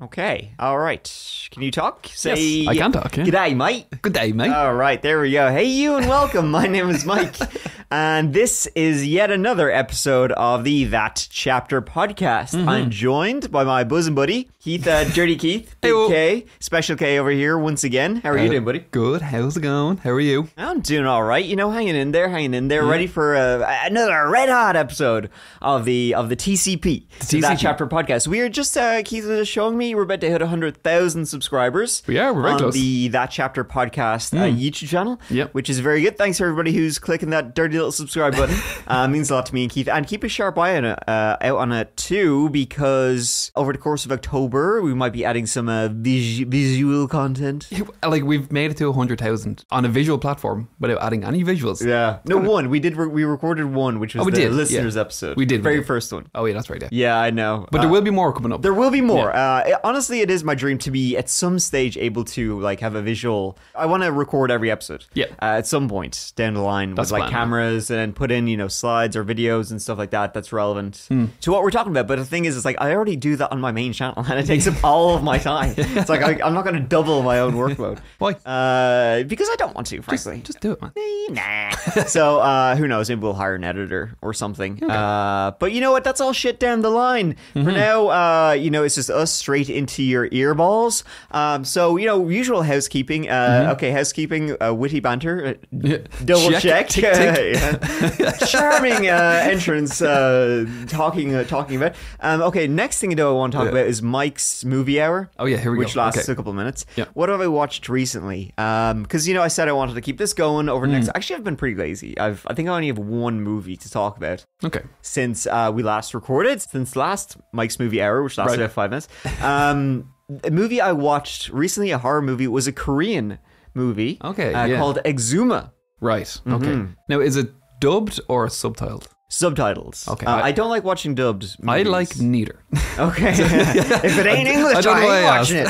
Okay. All right. Can you talk? Say, Yes, I can talk. Yeah. G'day, mate. Good day, mate. All right. There we go. Hey, you, and welcome. My name is Mike. And this is yet another episode of the That Chapter podcast. I'm joined by my bosom buddy, Keith, Dirty Keith, Big K, Special K over here once again. How are you doing, buddy? Good. How's it going? How are you? I'm doing all right. You know, hanging in there, ready for another red hot episode of the TCP, the That Chapter podcast. We are just, Keith was showing me, we're about to hit 100,000 subscribers. We're very close. On the That Chapter podcast YouTube channel, which is very good. Thanks to everybody who's clicking that dirty little subscribe button. Means a lot to me and Keith. And keep a sharp eye on it, out on it too, because over the course of October, we might be adding some visual content. Like, we've made it to 100,000 on a visual platform without adding any visuals. Yeah. No, one. We recorded one, which was the listeners episode. We did. Very first one. Oh, yeah, that's right. Yeah, I know. But there will be more coming up. There will be more. Honestly, it is my dream to be at some stage able to like have a visual. I want to record every episode. Yeah. At some point down the line with like cameras and put in, slides or videos and stuff like that that's relevant to what we're talking about. But the thing is, it's like I already do that on my main channel and it takes up all of my time. It's like I'm not going to double my own workload. Why? Because I don't want to, frankly. Just do it, man. Nah. So who knows? Maybe we'll hire an editor or something. Okay. But you know what? That's all shit down the line. For now, it's just us straight into your earballs. So usual housekeeping. Okay, housekeeping. Witty banter. Double check. Charming entrance. Talking about. Okay, next thing I want to talk about is Mike's movie hour. Oh yeah, here we go. Which lasts a couple of minutes. Yeah. What have I watched recently? Because I said I wanted to keep this going over the next. Actually, I've been pretty lazy. I think I only have one movie to talk about. Okay. Since we last recorded, since last Mike's movie hour, which lasted about 5 minutes. A movie I watched recently, a horror movie, was a Korean movie. Okay. Called Exuma. Right. Okay. Now, is it dubbed or subtitled? Subtitles. Okay. I don't like watching dubbed movies. I like neither. Okay. If it ain't English, I ain't watching it.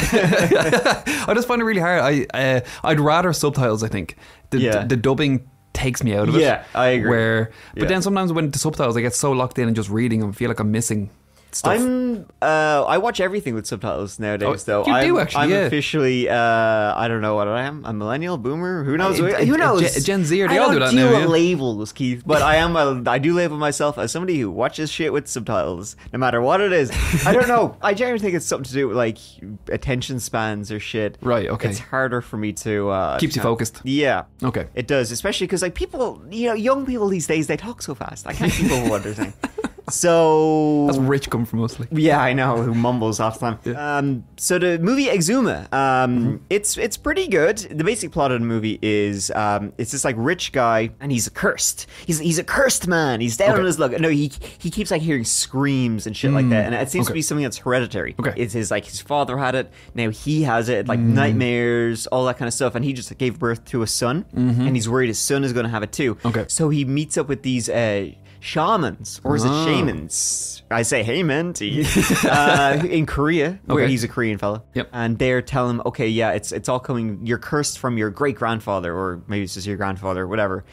I just find it really hard. I'd rather subtitles, I think. The dubbing takes me out of it. Yeah, I agree. But then sometimes when the subtitles, I get so locked in and just reading them, I feel like I'm missing stuff. I watch everything with subtitles nowadays, though. You do, actually, I'm officially, I don't know what I am. A millennial, boomer? Who knows? Who knows? Gen Z, or they all do that now. I don't deal with labels, Keith, but I do label myself as somebody who watches shit with subtitles, no matter what it is. I don't know. I generally think it's something to do with, like, attention spans or shit. Right, okay. It's harder for me to... Keeps you focused. Yeah. Okay. It does, especially because, like, people, young people these days, they talk so fast. I can't keep up with what they're saying. So that's rich coming from mostly. Yeah, I know, who mumbles half the time. Yeah. So the movie Exuma, it's pretty good. The basic plot of the movie is it's this like rich guy and he's cursed. He's a cursed man. He's down on his luck. No, he keeps like hearing screams and shit like that, and it seems to be something that's hereditary. Okay. It's his father had it. Now he has it. Like nightmares, all that kind of stuff, and he just gave birth to a son, and he's worried his son is going to have it too. Okay. So he meets up with these shamans, or is it shamans? I say heyman to you. In Korea, where he's a Korean fella. Yep. And they're telling him, okay, yeah, it's all coming, you're cursed from your great grandfather, or maybe it's just your grandfather, whatever.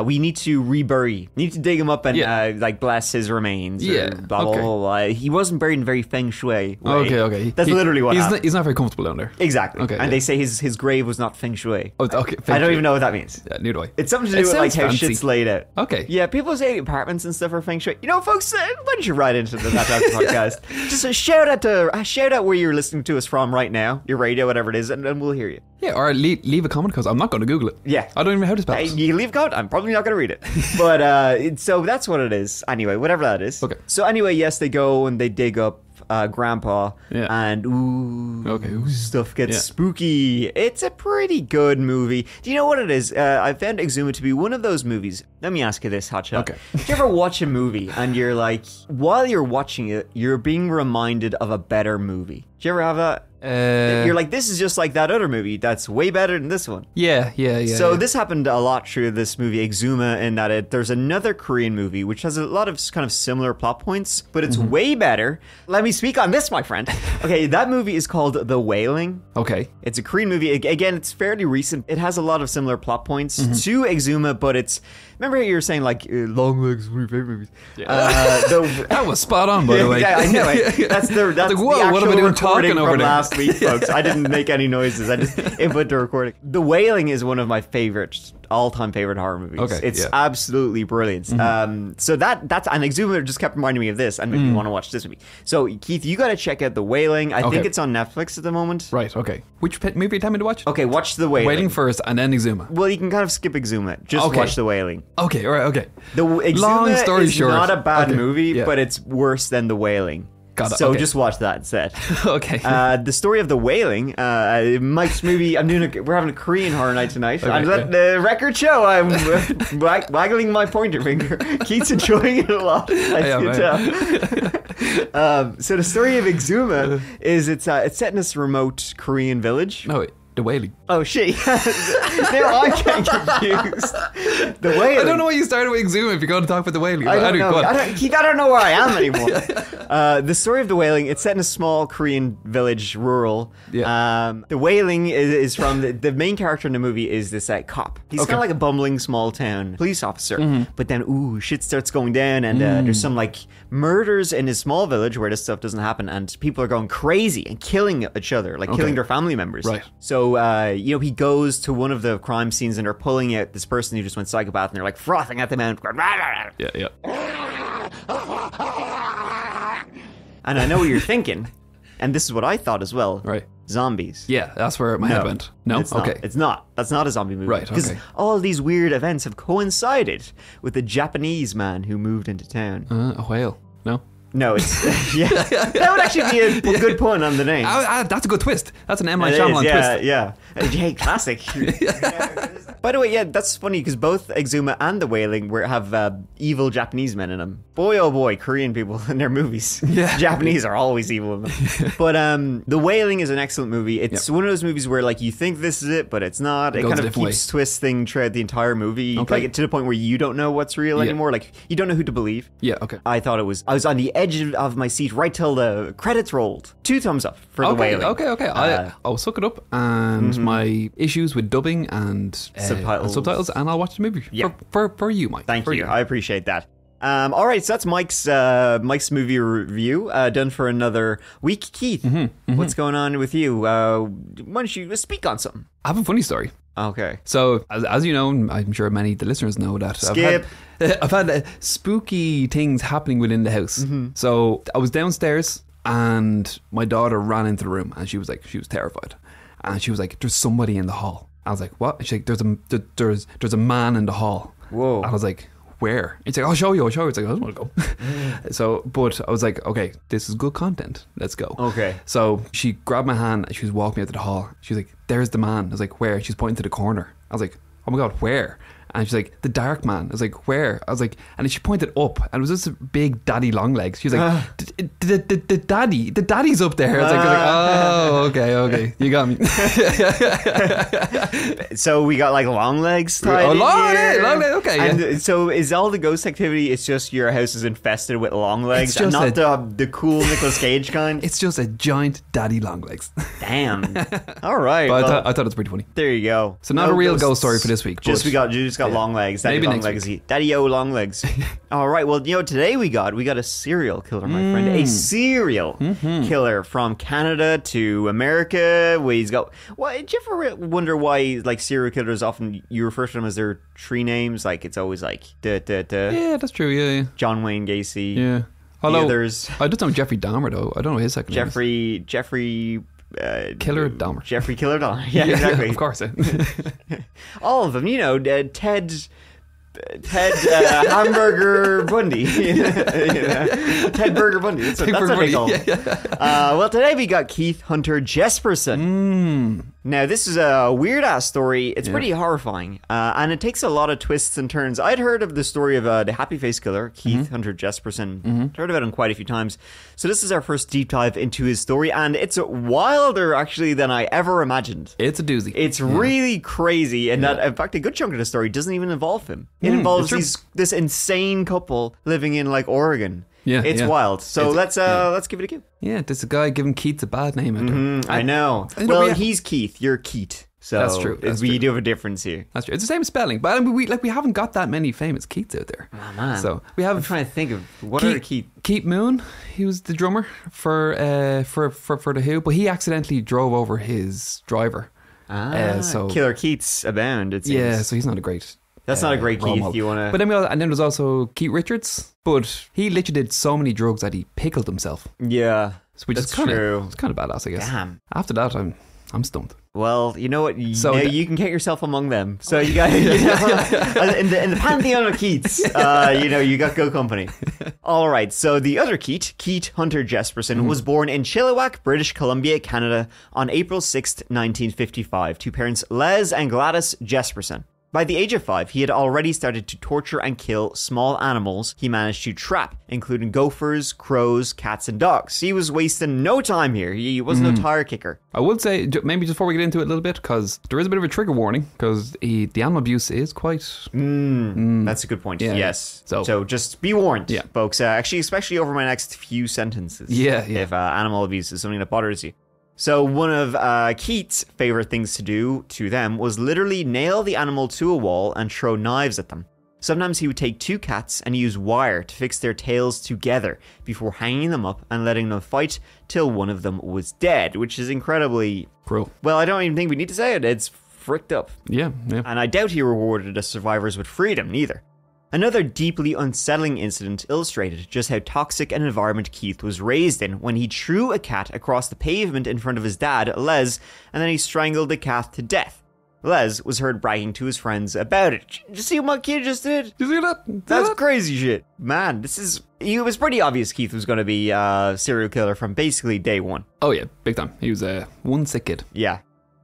We need to rebury. We need to dig him up and like bless his remains. Yeah. Blah, blah, blah, blah. He wasn't buried in very feng shui way. Okay. That's literally what happened. He's not very comfortable down there. Exactly. Okay. And they say his grave was not feng shui. Oh, okay. I don't even know what that means. Yeah, neither do I. It's something to do with like how fancy. shit's laid out. Okay. Yeah, people say apartments and stuff are feng shui. Folks, why don't you write into the That Chapter podcast? Just a shout out where you're listening to us from right now, your radio, whatever it is, and we'll hear you. Yeah, or leave a comment, because I'm not going to Google it. Yeah. I don't even know how to spell it. You can leave a comment. I'm probably not going to read it. But so that's what it is. Anyway, whatever that is. Okay. So anyway, yes, they go and they dig up Grandpa, and stuff gets spooky. It's a pretty good movie. Do you know what it is? I found Exuma to be one of those movies. Let me ask you this, Hotshot. Okay. Do you ever watch a movie and you're like, while you're watching it, you're being reminded of a better movie? Do you ever have that? You're like, this is just like that other movie that's way better than this one. Yeah. So this happened a lot through this movie Exuma, in that there's another Korean movie which has a lot of kind of similar plot points, but it's way better. Let me speak on this, my friend. Okay, that movie is called The Wailing. Okay. It's a Korean movie. Again, it's fairly recent. It has a lot of similar plot points to Exuma, but it's... Remember you were saying, like, Long Legs, one of your favorite movies? Yeah. That was spot on, by the way. Yeah, I know. That's the like, whoa, the actual what am I doing recording talking over from there? last week, folks. I didn't make any noises. I just input the recording. The Wailing is one of my all-time favorite horror movies. Okay, it's absolutely brilliant. So that's and Exuma just kept reminding me of this and made me want to watch this movie. So Keith, you got to check out The Wailing. I think it's on Netflix at the moment. Right. Okay. Which movie are you telling me to watch? Okay, watch The Wailing. Wailing first and then Exuma. Well, you can kind of skip Exuma. Just watch The Wailing. Okay. All right. Okay. The Exuma Long story is short, not a bad movie, yeah. but it's worse than The Wailing. Got it. So Okay. just watch that instead. Okay. The story of The Wailing, Mike's movie. We're having a Korean horror night tonight. Okay, And let the record show I'm waggling my pointer finger. Keith's enjoying it a lot. I can tell. So the story of Exuma is it's set in this remote Korean village. No, wait. The Wailing. Oh shit! Now I'm getting confused. The Wailing. I don't know why you started with Exuma if you're going to talk about The Wailing. I don't know. Go on. Keith, I don't know where I am anymore. The story of The Wailing, it's set in a small Korean village, rural. Yeah. The Wailing is from the main character in the movie is this cop. He's kind of like a bumbling small town police officer. But then, shit starts going down, and there's some like murders in his small village where this stuff doesn't happen, and people are going crazy and killing each other, like killing their family members. Right. So, he goes to one of the crime scenes and they're pulling out this person who just went psychopath, and they're like frothing at the mouth. Yeah. And I know what you're thinking, and this is what I thought as well. Right. Zombies. Yeah, that's where my head went. No? It's not. Okay. It's not. That's not a zombie movie. Right, Because okay. all these weird events have coincided with the Japanese man who moved into town. A whale. No? No, it's... yeah. That would actually be a good pun on the name. That's a good twist. That's an M. Night It is, Shyamalan twist. Yeah. Hey, classic. By the way, yeah, that's funny because both Exuma and The Wailing have evil Japanese men in them. Boy, oh boy, Korean people in their movies. Yeah. Japanese are always evil in them. But The Wailing is an excellent movie. It's one of those movies where like you think this is it, but it's not. It goes kind a of different keeps twisting throughout the entire movie, Okay. like to the point where you don't know what's real anymore. Like you don't know who to believe. Yeah, okay. I thought I was on the edge of my seat right till the credits rolled. 2 thumbs up for The Wailing. Okay. I'll suck it up and my issues with dubbing and subtitles, and I'll watch the movie. Yeah. For you, Mike. Thank for you. I appreciate that. All right, so that's Mike's movie review done for another week. Keith, what's going on with you? Why don't you speak on something? I have a funny story. Okay. So, as you know, I'm sure many of the listeners know that I've had spooky things happening within the house. So I was downstairs and my daughter ran into the room and she was terrified. And she was like, there's somebody in the hall. I was like, what? And she's like, there's a man in the hall. Whoa. I was like, where? It's like, I'll show you. It's like, I don't want to go. But I was like, okay, this is good content. Let's go. Okay. So she grabbed my hand and she was walking me out to the hall. She was like, there's the man. I was like, where? She's pointing to the corner. I was like, oh my God, where? And she's like, the dark man. I was like, where? I was like, and then she pointed up and it was this big daddy long legs. She was like, the daddy's up there. I was like, oh, okay. You got me. So we got like long legs tied Oh, in long here. leg, okay. And Yeah. so is all the ghost activity, it's just your house is infested with long legs It's and just not the cool Nicolas Cage kind? It's just a giant daddy long legs. Damn. All right. But well, I thought it was pretty funny. there you go. So not a real ghost story for this week. You just got long legs. Daddy Maybe long next legs. week. Daddy-o long legs. All right. Well, today we got a serial killer, my friend. A serial killer from Canada to America. He's got. Why? Did you ever wonder why like serial killers often you refer to them as their tree names? Like it's always like Yeah, that's true. Yeah. John Wayne Gacy. Yeah. The others. I just know Jeffrey Dahmer though. I don't know his second name. Jeffrey. Killer Dahmer. Jeffrey Killer Dahmer. Yeah, exactly. Of course. All of them. Ted Ted Hamburger Bundy. Ted Burger Bundy. That's what they call him. Well, today we got Keith Hunter Jesperson. Now, this is a weird-ass story. It's pretty horrifying, and it takes a lot of twists and turns. I'd heard of the story of the Happy Face Killer, Keith Hunter Jesperson. Heard about him quite a few times. So this is our first deep dive into his story, and it's wilder, actually, than I ever imagined. It's a doozy. It's really crazy, and that, in fact, a good chunk of the story doesn't even involve him. It involves this insane couple living in, like, Oregon. Yeah, it's wild. So let's give it a go. Yeah, there's a guy giving Keith a bad name. I know. Well, he's Keith. You're Keith. So that's true. We do have a difference here. That's true. It's the same spelling, but I mean, we haven't got that many famous Keiths out there. Oh man. So we have. I'm trying to think of what are the Keith. Keith Moon. He was the drummer for the Who, but he accidentally drove over his driver. So Killer Keiths abound. It seems. Yeah, so he's not a great. That's not a great Keith. Model. You want to? But then there's also Keith Richards, but he literally did so many drugs that he pickled himself. Yeah, which is kind of it's kind of badass, I guess. Damn. After that, I'm stumped. Well, you know what? You can get yourself among them. So you got in the pantheon of Keiths. You got good company. All right. So the other Keith Hunter Jesperson, was born in Chilliwack, British Columbia, Canada, on April 6th, 1955, to parents Les and Gladys Jesperson. By the age of 5, he had already started to torture and kill small animals he managed to trap, including gophers, crows, cats, and dogs. He was wasting no time here. He was no tire kicker. I would say, maybe just before we get into it a little bit, because there is a bit of a trigger warning, because the animal abuse is quite... That's a good point. Yeah, yes. So just be warned, folks. Actually, especially over my next few sentences. If animal abuse is something that bothers you. So one of Keith's favorite things to do to them was literally nail the animal to a wall and throw knives at them. Sometimes he would take 2 cats and use wire to fix their tails together before hanging them up and letting them fight till one of them was dead, which is incredibly cruel. Well, I don't even think we need to say it. It's fricked up. Yeah. And I doubt he rewarded the survivors with freedom, neither. Another deeply unsettling incident illustrated just how toxic an environment Keith was raised in when he threw a cat across the pavement in front of his dad, Les, and then he strangled the cat to death. Les was heard bragging to his friends about it. Did you see what my kid just did? Did you see that? That's crazy shit. Man, it was pretty obvious Keith was going to be a serial killer from basically day one. Oh yeah, big time. He was one sick kid. Yeah.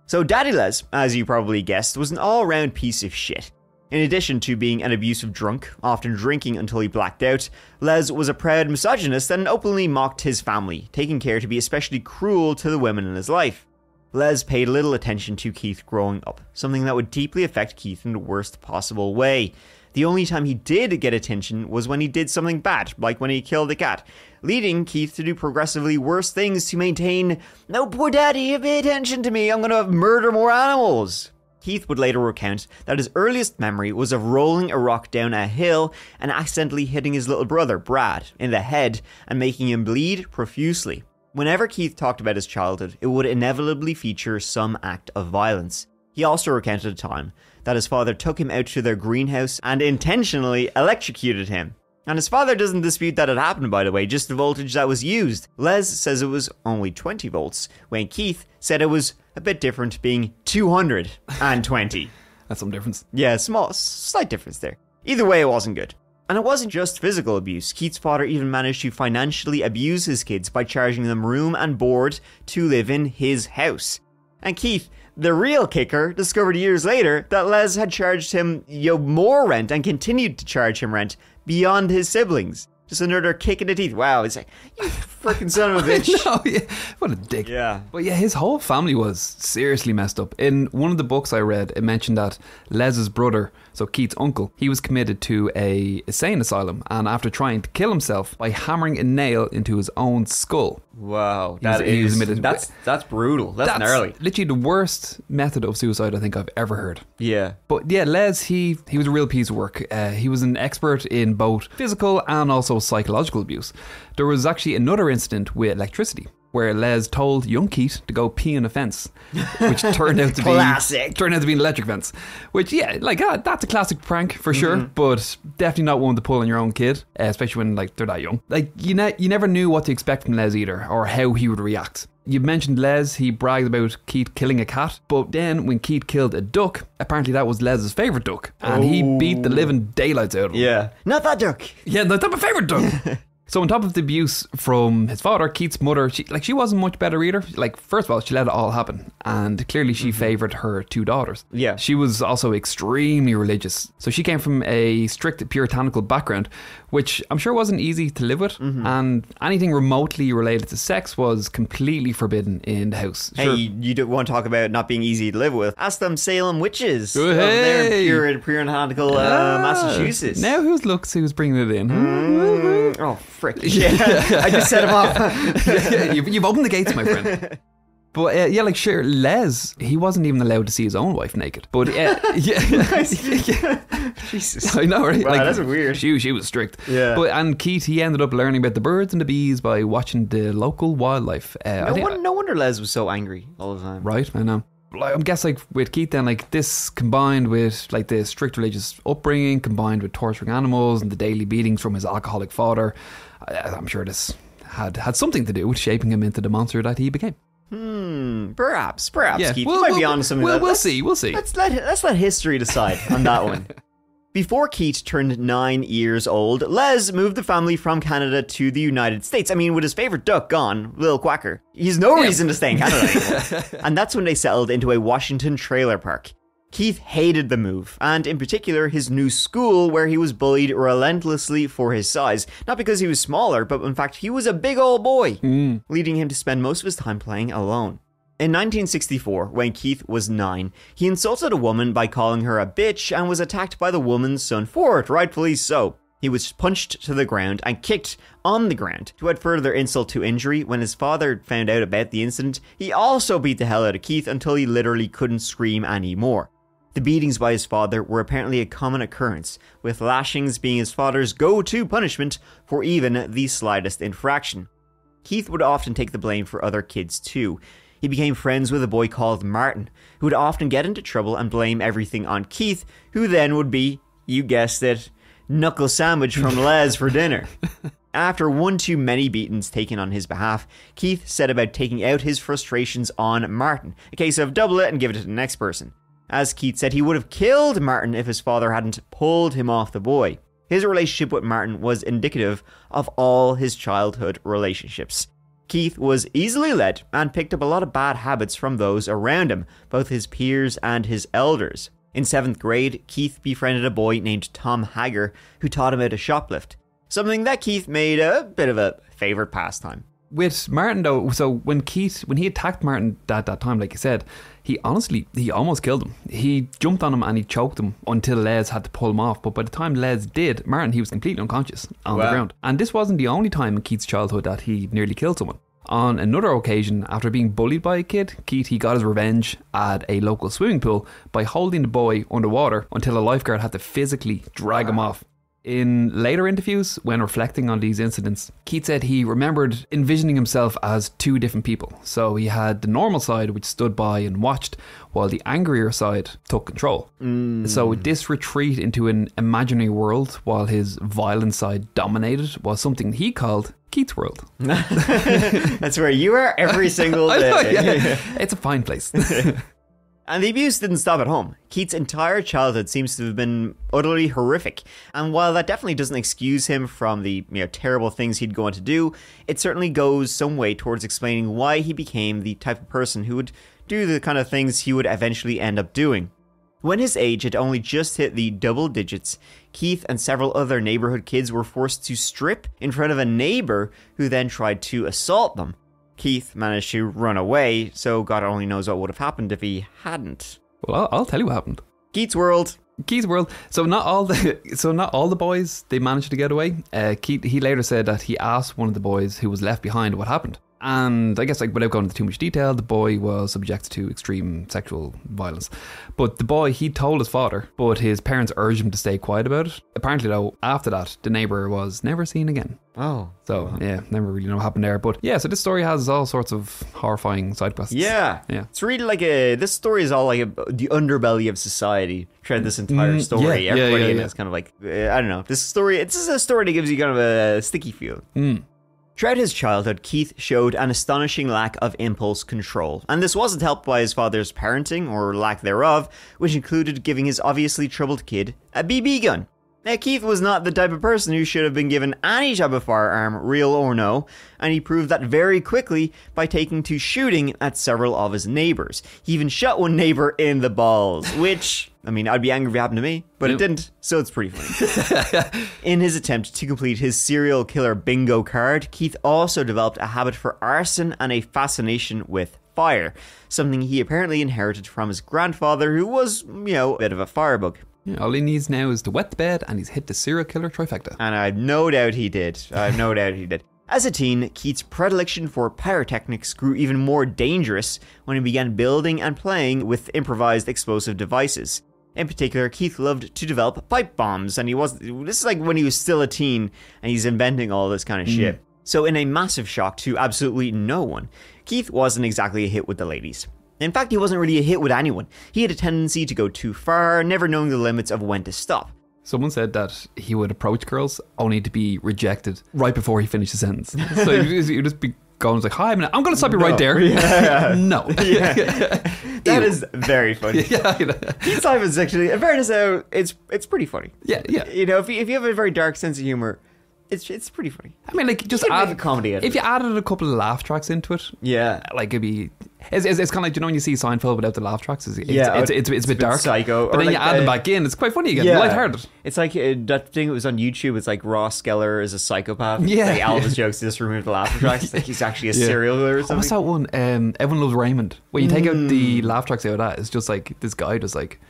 So Daddy Les, as you probably guessed, was an all-around piece of shit. In addition to being an abusive drunk, often drinking until he blacked out, Les was a proud misogynist and openly mocked his family, taking care to be especially cruel to the women in his life. Les paid little attention to Keith growing up, something that would deeply affect Keith in the worst possible way. The only time he did get attention was when he did something bad, like when he killed a cat, leading Keith to do progressively worse things to maintain, "No, poor daddy, pay attention to me, I'm gonna murder more animals." Keith would later recount that his earliest memory was of rolling a rock down a hill and accidentally hitting his little brother, Brad, in the head and making him bleed profusely. Whenever Keith talked about his childhood, it would inevitably feature some act of violence. He also recounted a time that his father took him out to their greenhouse and intentionally electrocuted him. And his father doesn't dispute that it happened, by the way, just the voltage that was used. Les says it was only 20 volts, when Keith said it was a bit different, being 220. That's some difference. Yeah, slight difference there. Either way, it wasn't good. And it wasn't just physical abuse. Keith's father even managed to financially abuse his kids by charging them room and board to live in his house. And Keith, the real kicker, discovered years later that Les had charged him more rent and continued to charge him rent beyond his siblings. Just another kick in the teeth. Wow, it's like, you freaking son of a bitch. No, yeah. What a dick. Yeah. But yeah, his whole family was seriously messed up. In one of the books I read, it mentioned that Les's brother, so Keith's uncle, he was committed to a insane asylum, and after trying to kill himself by hammering a nail into his own skull. Wow, that's brutal. That's gnarly. Literally the worst method of suicide I think I've ever heard. Yeah. But yeah, Les, he was a real piece of work. He was an expert in both physical and also psychological abuse. There was actually another incident with electricity where Les told young Keith to go pee in a fence, which turned out to be an electric fence. Which, yeah, that's a classic prank for sure, but definitely not one to pull on your own kid, especially when they're that young. You never knew what to expect from Les either, or how he would react. You mentioned Les, he bragged about Keith killing a cat, but then when Keith killed a duck, apparently that was Les's favourite duck, and he beat the living daylights out of him. Yeah. Not that duck. Yeah, that's not my favourite duck. So on top of the abuse from his father, Keith's mother, she wasn't much better either. Like, first of all, she let it all happen, and clearly she favoured her 2 daughters. Yeah. She was also extremely religious. So she came from a strict puritanical background, which I'm sure wasn't easy to live with, and anything remotely related to sex was completely forbidden in the house. Hey, Sure. you don't want to talk about not being eeasy to live with. Ask them Salem witches. Oh, of their hey. puritanical Massachusetts. Now who's bringing it in? Oh, frick. Yeah. I just set him off. You've opened the gates, my friend. But yeah, like sure, Les, he wasn't even allowed to see his own wife naked. But yeah, Jesus. I know, right? Wow, like, that's weird. She was strict. Yeah. And Keith, he ended up learning about the birds and the bees by watching the local wildlife. No wonder Les was so angry all the time. Right, I know. Like, I guess like with Keith then, like this combined with like the strict religious upbringing, combined with torturing animals and the daily beatings from his alcoholic father, I'm sure this had something to do with shaping him into the monster that he became. Perhaps, Yeah. Keith. You might be onto something. We'll see. Let's let history decide on that one. Before Keith turned 9 years old, Les moved the family from Canada to the United States. I mean, with his favourite duck gone, Lil Quacker, he's no reason to stay in Canada anymore. And that's when they settled into a Washington trailer park. Keith hated the move, and in particular his new school where he was bullied relentlessly for his size. Not because he was smaller, but in fact he was a big old boy, leading him to spend most of his time playing alone. In 1964, when Keith was 9, he insulted a woman by calling her a bitch and was attacked by the woman's son for it, rightfully so. He was punched to the ground and kicked on the ground. To add further insult to injury, when his father found out about the incident, he also beat the hell out of Keith until he literally couldn't scream anymore. The beatings by his father were apparently a common occurrence, with lashings being his father's go-to punishment for even the slightest infraction. Keith would often take the blame for other kids too. He became friends with a boy called Martin, who would often get into trouble and blame everything on Keith, who then would be, you guessed it, knuckle sandwich from Les for dinner. After one too many beatings taken on his behalf, Keith set about taking out his frustrations on Martin, a case of double it and give it to the next person. As Keith said, he would have killed Martin if his father hadn't pulled him off the boy. His relationship with Martin was indicative of all his childhood relationships. Keith was easily led and picked up a lot of bad habits from those around him, both his peers and his elders. In 7th grade, Keith befriended a boy named Tom Hager who taught him how to shoplift, something that Keith made a bit of a favourite pastime. With Martin though, so when he attacked Martin at that time, like you said, he almost killed him. He jumped on him and he choked him until Les had to pull him off. But by the time Les did, Martin, he was completely unconscious on the ground. And this wasn't the only time in Keith's childhood that he nearly killed someone. On another occasion, after being bullied by a kid, Keith, he got his revenge at a local swimming pool by holding the boy underwater until a lifeguard had to physically drag him off. In later interviews, when reflecting on these incidents, Keith said he remembered envisioning himself as 2 different people. So he had the normal side, which stood by and watched, while the angrier side took control. So this retreat into an imaginary world, while his violent side dominated, was something he called Keith's world. That's where you are every single day. I know, yeah. It's a fine place. And the abuse didn't stop at home. Keith's entire childhood seems to have been utterly horrific. And while that definitely doesn't excuse him from the terrible things he'd go on to do, it certainly goes some way towards explaining why he became the type of person who would do the kind of things he would eventually end up doing. When his age had only just hit the double digits, Keith and several other neighborhood kids were forced to strip in front of a neighbor who then tried to assault them. Keith managed to run away, so God only knows what would have happened if he hadn't. Well, I'll tell you what happened. Keith's world. So not all the boys, they managed to get away. Keith, he later said that he asked one of the boys who was left behind what happened. And I guess, like, without going into too much detail, the boy was subjected to extreme sexual violence. But the boy, he told his father, but his parents urged him to stay quiet about it. Apparently, though, after that, the neighbour was never seen again. Oh. So, yeah, never really know what happened there. But yeah, so this story has all sorts of horrifying side quests. Yeah. It's really like this story is all like the underbelly of society throughout this entire story. Everybody in it's kind of like, I don't know. This is a story that gives you kind of a sticky feel. Throughout his childhood, Keith showed an astonishing lack of impulse control, and this wasn't helped by his father's parenting, or lack thereof, which included giving his obviously troubled kid a BB gun. Now, Keith was not the type of person who should have been given any type of firearm, real or no, and he proved that very quickly by taking to shooting at several of his neighbours. He even shot one neighbour in the balls, which, I mean, I'd be angry if it happened to me, but it didn't, so it's pretty funny. In his attempt to complete his serial killer bingo card, Keith also developed a habit for arson and a fascination with fire, something he apparently inherited from his grandfather, who was, a bit of a firebug. Yeah, all he needs now is to wet the bed and he's hit the serial killer trifecta. And I have no doubt he did. As a teen, Keith's predilection for pyrotechnics grew even more dangerous when he began building and playing with improvised explosive devices. In particular, Keith loved to develop pipe bombs, and this is like when he was still a teen and he's inventing all this kind of shit. So in a massive shock to absolutely no one, Keith wasn't exactly a hit with the ladies. In fact, he wasn't really a hit with anyone. He had a tendency to go too far, never knowing the limits of when to stop. Someone said that he would approach girls only to be rejected right before he finished the sentence. So he'd just be going like, "Hi, I'm going to stop you right there." Yeah. No. Yeah. That is very funny. Yeah. Keith's life is actually, in fairness, it's pretty funny. Yeah. If you have a very dark sense of humor, it's pretty funny. I mean, like, just add a comedy. If you added a couple of laugh tracks into it, like it'd be. It's kind of like, when you see Seinfeld without the laugh tracks, it's a bit dark. Psycho. But then you add them back in, it's quite funny again. Yeah. Lighthearted. It's like that thing that was on YouTube. It's like Ross Geller is a psychopath. Yeah. Like all of his jokes just remove the laugh tracks. Like he's actually a serial killer or something. What's that one? Everyone Loves Raymond. When you take out the laugh tracks out of that, it's just like this guy just like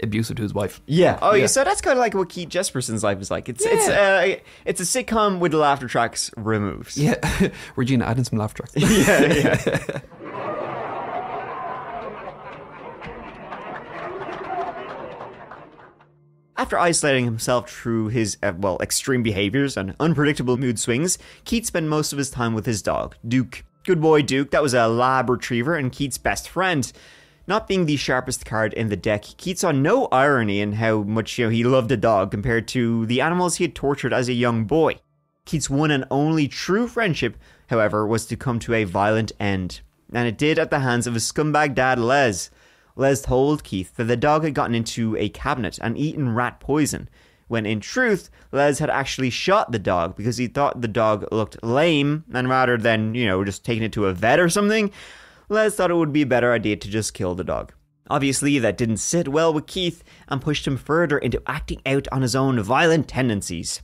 abusive to his wife. Yeah. So that's kind of like what Keith Jesperson's life is like. It's a sitcom with the laughter tracks removed. Yeah. Regina, adding some laugh tracks. Yeah. After isolating himself through his, extreme behaviors and unpredictable mood swings, Keith spent most of his time with his dog, Duke. Good boy, Duke. That was a lab retriever and Keith's best friend. Not being the sharpest card in the deck, Keith saw no irony in how much he loved a dog compared to the animals he had tortured as a young boy. Keith's one and only true friendship, however, was to come to a violent end. And it did at the hands of his scumbag dad, Les. Les told Keith that the dog had gotten into a cabinet and eaten rat poison, when in truth, Les had actually shot the dog because he thought the dog looked lame, and rather than, just taking it to a vet or something, Les thought it would be a better idea to just kill the dog. Obviously, that didn't sit well with Keith and pushed him further into acting out on his own violent tendencies.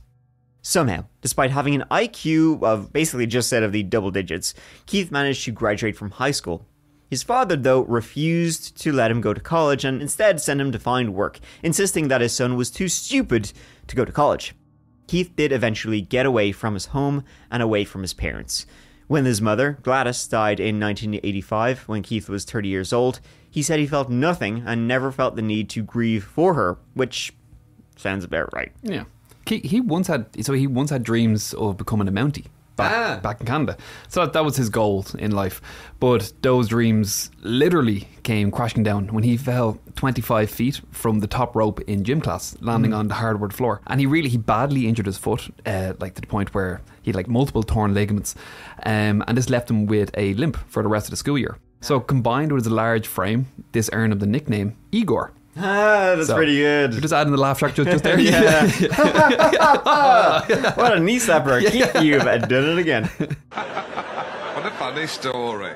Somehow, despite having an IQ of basically just said of the double digits, Keith managed to graduate from high school. His father, though, refused to let him go to college and instead sent him to find work, insisting that his son was too stupid to go to college. Keith did eventually get away from his home and away from his parents. When his mother, Gladys, died in 1985, when Keith was 30 years old, he said he felt nothing and never felt the need to grieve for her, which sounds about right. Yeah. He once had dreams of becoming a Mountie. Back in Canada. So that was his goal in life. But those dreams literally came crashing down when he fell 25 feet from the top rope in gym class, landing on the hardwood floor. And he badly injured his foot, to the point where he had multiple torn ligaments. And this left him with a limp for the rest of the school year. So combined with his large frame, this earned him the nickname Igor. That's pretty good. We're just adding the laugh track just there. Yeah. What a knee slapper. Keith, you've done it again. What a funny story.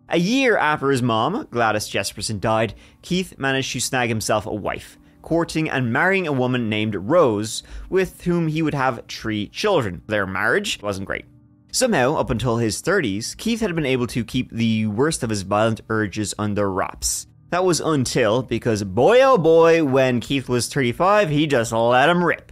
A year after his mom, Gladys Jesperson, died, Keith managed to snag himself a wife, courting and marrying a woman named Rose, with whom he would have 3 children. Their marriage wasn't great. Somehow, up until his 30s, Keith had been able to keep the worst of his violent urges under wraps. That was until, because boy oh boy, when Keith was 35, he just let him rip.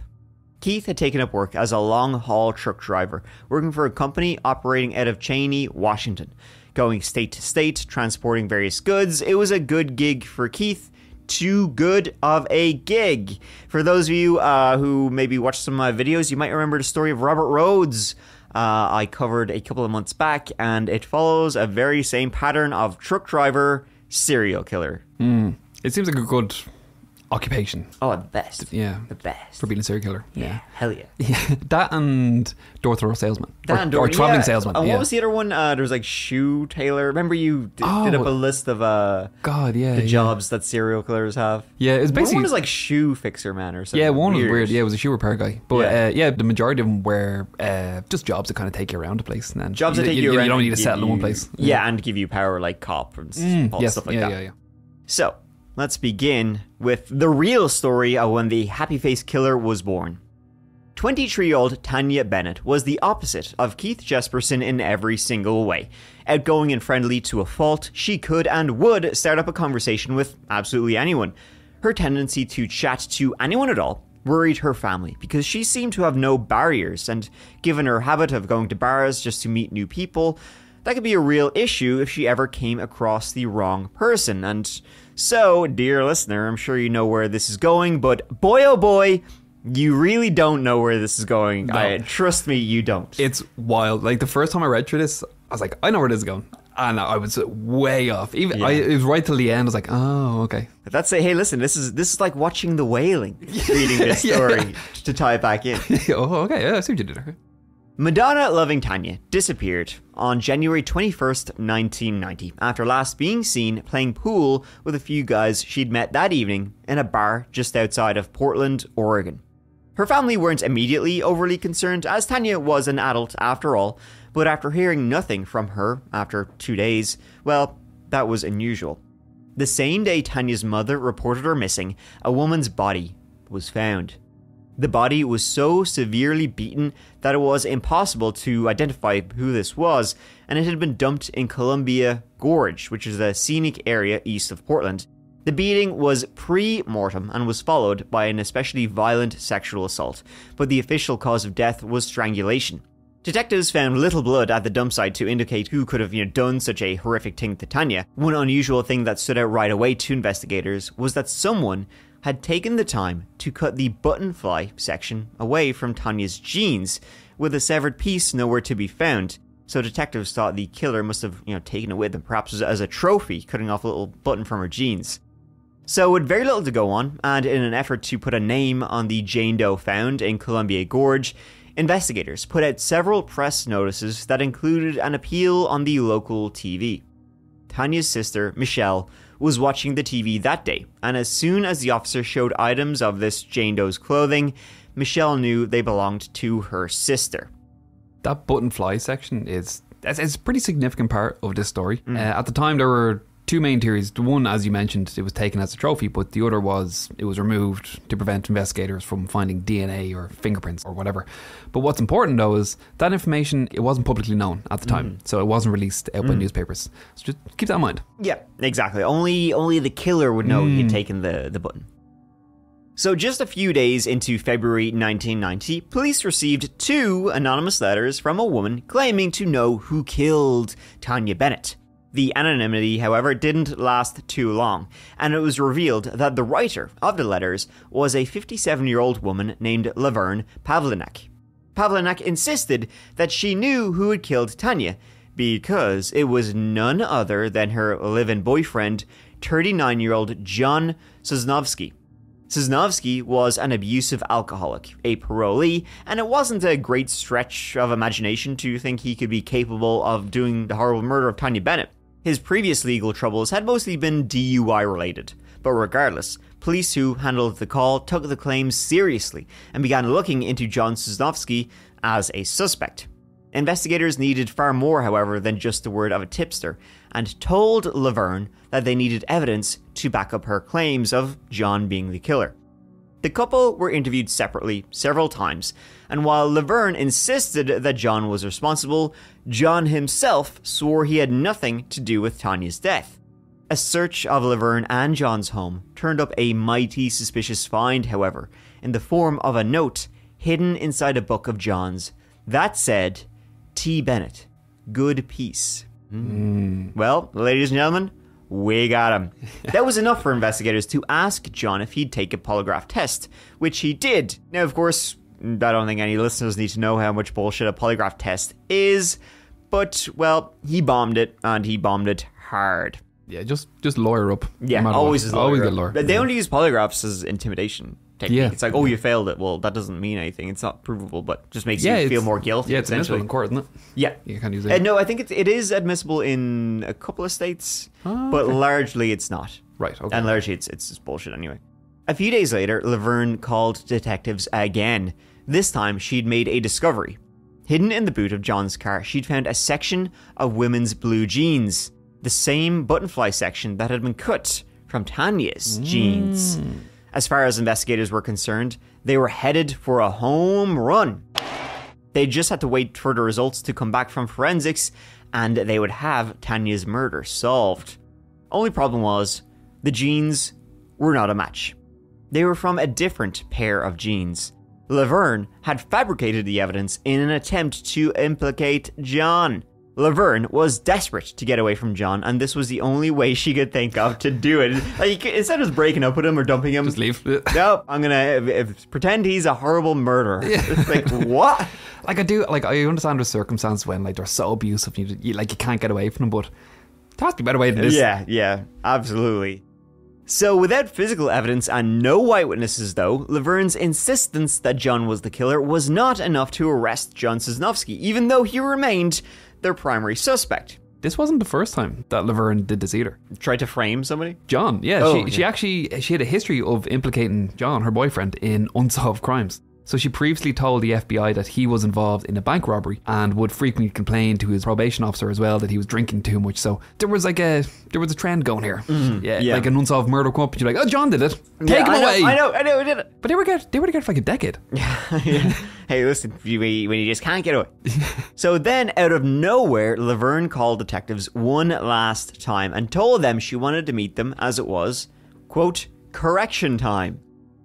Keith had taken up work as a long-haul truck driver, working for a company operating out of Cheney, Washington. Going state to state, transporting various goods, it was a good gig for Keith. Too good of a gig. For those of you who maybe watched some of my videos, you might remember the story of Robert Rhodes. I covered a couple of months back, and it follows a very same pattern of truck driver serial killer. It seems like a good occupation. Oh, the best. Yeah. The best. For being a serial killer. Yeah. Hell yeah. Yeah. That and door-to-door salesman. Or traveling salesman. And yeah. what was the other one? There was like shoe tailor. Remember you did up a list of God, yeah. the jobs that serial killers have? Yeah, it was basically... One was like shoe fixer man or something. Yeah, one was weird. weird. Yeah, it was a shoe repair guy. But yeah, the majority of them were just jobs that kind of take you around a place. And then Jobs that take you around. You don't need to and settle in give one you- place. Yeah, and give you power like cop and all Yes, stuff like that. Yeah. So, let's begin with the real story of when the happy face killer was born. 23-year-old Tanya Bennett was the opposite of Keith Jesperson in every single way. Outgoing and friendly to a fault, she could and would start up a conversation with absolutely anyone. Her tendency to chat to anyone at all worried her family because she seemed to have no barriers, and given her habit of going to bars just to meet new people, that could be a real issue if she ever came across the wrong person. And so, dear listener, I'm sure you know where this is going, but boy oh boy, you really don't know where this is going. No. Trust me, you don't. It's wild. Like, the first time I read through this, I was like, I know where this is going. And I was way off. It was right till the end. I was like, oh, okay. That's it. Hey, listen, this is like watching The Wailing, reading this story to tie it back in. Oh, okay. Yeah, I see what you did there. Madonna Loving Tanya disappeared on January 21st, 1990, after last being seen playing pool with a few guys she'd met that evening in a bar just outside of Portland, Oregon. Her family weren't immediately overly concerned, as Tanya was an adult after all, but after hearing nothing from her after 2 days, well, that was unusual. The same day Tanya's mother reported her missing, a woman's body was found. The body was so severely beaten that it was impossible to identify who this was, and it had been dumped in Columbia Gorge, which is a scenic area east of Portland. The beating was pre-mortem and was followed by an especially violent sexual assault, but the official cause of death was strangulation. Detectives found little blood at the dump site to indicate who could have done such a horrific thing to Tanya. One unusual thing that stood out right away to investigators was that someone had taken the time to cut the button fly section away from Tanya's jeans, with a severed piece nowhere to be found. So detectives thought the killer must have, taken it with them, perhaps as a trophy, cutting off a little button from her jeans. So with very little to go on, and in an effort to put a name on the Jane Doe found in Columbia Gorge, investigators put out several press notices that included an appeal on the local TV. Tanya's sister, Michelle, was watching the TV that day, and as soon as the officer showed items of this Jane Doe's clothing, Michelle knew they belonged to her sister. That button fly section is a pretty significant part of this story. At the time, there were two main theories. The one, as you mentioned, it was taken as a trophy, but the other was it was removed to prevent investigators from finding DNA or fingerprints or whatever. But what's important, though, is that information, it wasn't publicly known at the time, so it wasn't released out by newspapers. So just keep that in mind. Yeah, exactly. Only the killer would know he'd taken the button. So just a few days into February 1990, police received 2 anonymous letters from a woman claiming to know who killed Tanya Bennett. The anonymity, however, didn't last too long, and it was revealed that the writer of the letters was a 57-year-old woman named Laverne Pavlinak. Pavlinak insisted that she knew who had killed Tanya, because it was none other than her live-in boyfriend, 39-year-old John Sosnovsky. Sosnovsky was an abusive alcoholic, a parolee, and it wasn't a great stretch of imagination to think he could be capable of doing the horrible murder of Tanya Bennett. His previous legal troubles had mostly been DUI related, but regardless, police who handled the call took the claims seriously and began looking into John Sosnovsky as a suspect. Investigators needed far more, however, than just the word of a tipster, and told Laverne that they needed evidence to back up her claims of John being the killer. The couple were interviewed separately several times, and while Laverne insisted that John was responsible, John himself swore he had nothing to do with Tanya's death. A search of Laverne and John's home turned up a mighty suspicious find, however, in the form of a note hidden inside a book of John's that said, T. Bennett, good peace. Well, ladies and gentlemen, we got him. That was enough for investigators to ask John if he'd take a polygraph test, which he did. Now, of course, I don't think any listeners need to know how much bullshit a polygraph test is, but, well, he bombed it, and he bombed it hard. Yeah, just lawyer up. Yeah, no matter always what. is lawyer. Always up. get lawyer. They only use polygraphs as intimidation technique. Yeah. It's like, oh, you failed it. Well, that doesn't mean anything. It's not provable, but just makes you feel it's- more guilty. Yeah, it's admissible essentially. in court, isn't it? Yeah. You can't use it. No, I think it is admissible in a couple of states, but largely it's not. Right, okay. And largely it's just bullshit anyway. A few days later, Laverne called detectives again. This time, she'd made a discovery. Hidden in the boot of John's car, she'd found a section of women's blue jeans. The same buttonfly section that had been cut from Tanya's jeans. As far as investigators were concerned, they were headed for a home run. They just had to wait for the results to come back from forensics, and they would have Tanya's murder solved. Only problem was, the jeans were not a match. They were from a different pair of jeans. Laverne had fabricated the evidence in an attempt to implicate John. Laverne was desperate to get away from John, and this was the only way she could think of to do it. Like, instead of just breaking up with him or dumping him, Just leave. Nope, I'm gonna pretend he's a horrible murderer. It's like, what? Like I understand the circumstance when like they're so abusive, you can't get away from them, but there has to be a better way than this. Yeah, absolutely. So, without physical evidence and no eyewitnesses, though, Laverne's insistence that John was the killer was not enough to arrest John Sosnowski, even though he remained their primary suspect. This wasn't the first time that Laverne did this either. Tried to frame somebody? John, yeah, Oh, she had a history of implicating John, her boyfriend, in unsolved crimes. So she previously told the FBI that he was involved in a bank robbery and would frequently complain to his probation officer as well that he was drinking too much. So there was a trend going here. Yeah, like an unsolved murder come up and you're like, oh, John did it. Take him away. I know, I did it. But they were together for like a decade. Hey, listen, when you just can't get away. So then, out of nowhere, Laverne called detectives one last time and told them she wanted to meet them as it was, quote, correction time.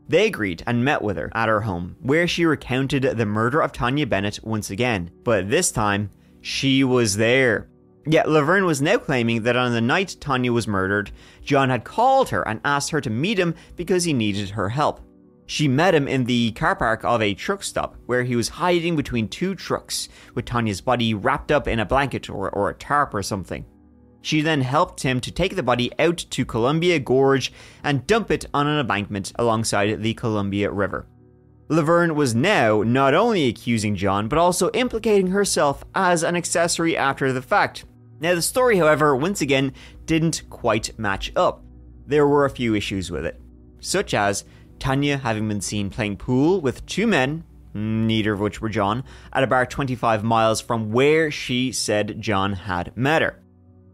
They agreed and met with her at her home, where she recounted the murder of Tanya Bennett once again, but this time, she was there. Yet Laverne was now claiming that on the night Tanya was murdered, John had called her and asked her to meet him because he needed her help. She met him in the car park of a truck stop, where he was hiding between two trucks, with Tanya's body wrapped up in a blanket or a tarp or something. She then helped him to take the body out to Columbia Gorge and dump it on an embankment alongside the Columbia River. Laverne was now not only accusing John, but also implicating herself as an accessory after the fact. Now, the story, however, once again, didn't quite match up. There were a few issues with it, such as Tanya having been seen playing pool with two men, neither of which were John, at a bar 25 miles from where she said John had met her.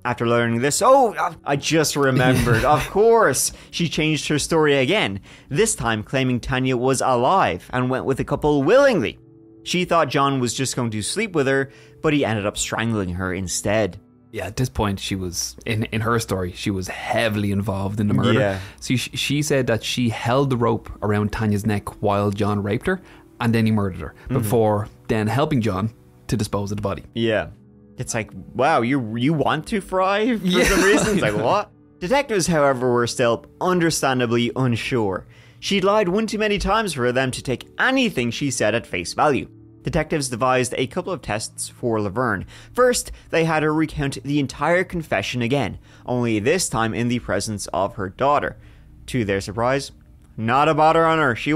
After learning this, I just remembered, of course, she changed her story again, this time claiming Tanya was alive and went with the couple willingly. She thought John was just going to sleep with her, but he ended up strangling her instead. Yeah, at this point, she was, in her story, she was heavily involved in the murder. Yeah. So she said that she held the rope around Tanya's neck while John raped her, and then he murdered her, before then helping John to dispose of the body. Yeah. It's like, wow, you want to fry for some reason? It's like, what? Detectives, however, were still understandably unsure. She'd lied one too many times for them to take anything she said at face value. Detectives devised a couple of tests for Laverne. First, they had her recount the entire confession again, only this time in the presence of her daughter. To their surprise, not a bother on her. She